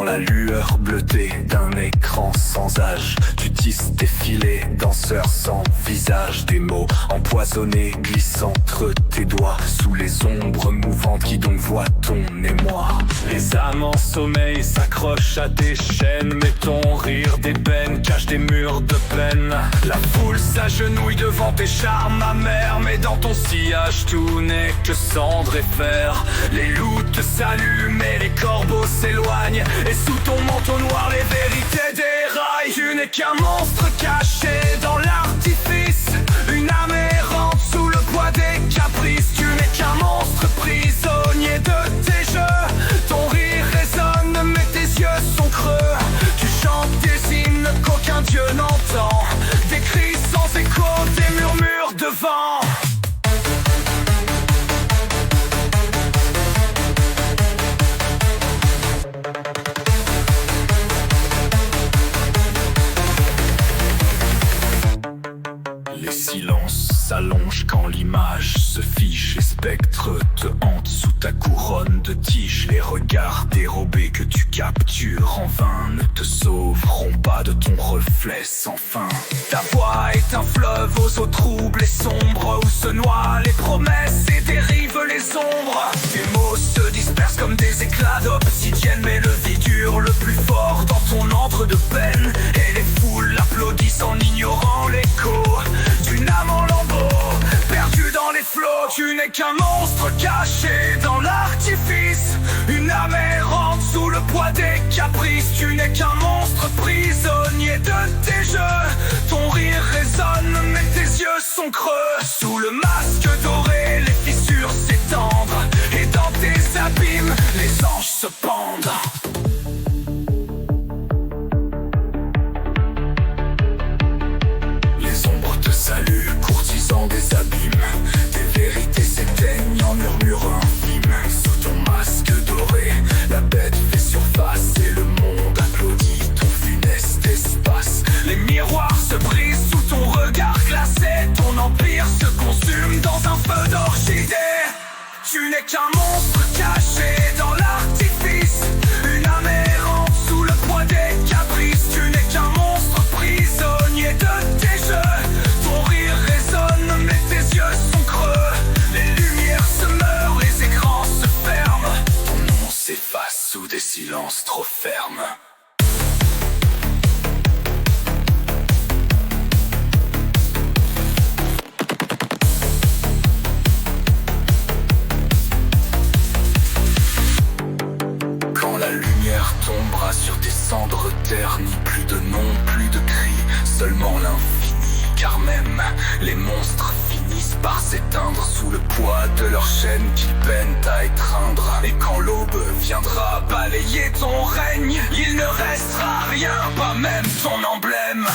la lueur bleutée d'un écran sans âge, tu tisses tes filets, danseur sans visage. Des mots empoisonnés glissent entre tes doigts, sous les ombres mouvantes qui donc voient ton émoi. Les âmes en sommeil s'accrochent à tes chaînes, mais ton rire d'ébène cache des murs de peine. La foule s'agenouille devant tes charmes amers, mais dans ton sillage tout n'est que cendre et fer. Les loups te saluent mais les corbeaux s'éloignent, et sous ton manteau noir les vérités déraillent. Tu n'es qu'un monstre caché dans l'artifice, une âme errante sous le poids des caprices. Tu n'es qu'un monstre prisonnier de tes jeux, ton rire résonne mais tes yeux sont creux. Tu chantes des hymnes qu'aucun dieu n'entend, des cris sans écho, des murmures de vent. Les silences s'allongent quand l'image se fiche. Les spectres te hantent sous ta couronne de tiges. Les regards dérobés que tu captures en vain ne te sauveront pas de ton reflet sans fin. Ta voix est un fleuve aux eaux troubles et sombres, où se noient les promesses et dérivent les ombres. Tes mots se dispersent comme des éclats d'obsidienne, mais le vide dure le plus fort dans ton antre de peine. Et les foules applaudissent en ignorant l'écho d'une âme en lambeaux, perdue dans les flots. Tu n'es qu'un monstre caché dans l'artifice, une âme errante sous le poids des caprices. Tu n'es qu'un monstre prisonnier de tes jeux, ton rire résonne mais tes yeux sont creux. Sous le masque doré les fissures s'étendent, et dans tes abîmes les anges se pendent. Salut, courtisan des abîmes, tes vérités s'éteignent en murmures infimes. Sous ton masque doré, la bête fait surface, et le monde applaudit ton funeste espace. Les miroirs se brisent sous ton regard glacé, ton empire se consume dans un feu d'orchidée. Tu n'es qu'un monstre caché dans l'artifice, une âme errante sous le poids des caprices. Tu n'es qu'un monstre prisonnier de tes jeux, ton rire résonne mais tes yeux sont creux. Les lumières se meurent, les écrans se ferment, ton nom s'efface sous des silences trop fermes. Quand la lumière tombera sur tes cendres ternies, plus de noms, plus de cris, seulement l'infini. Car même les monstres finissent par s'éteindre sous le poids de leurs chaînes qu'ils peinent à étreindre. Et quand l'aube viendra balayer ton règne, il ne restera rien, pas même ton emblème.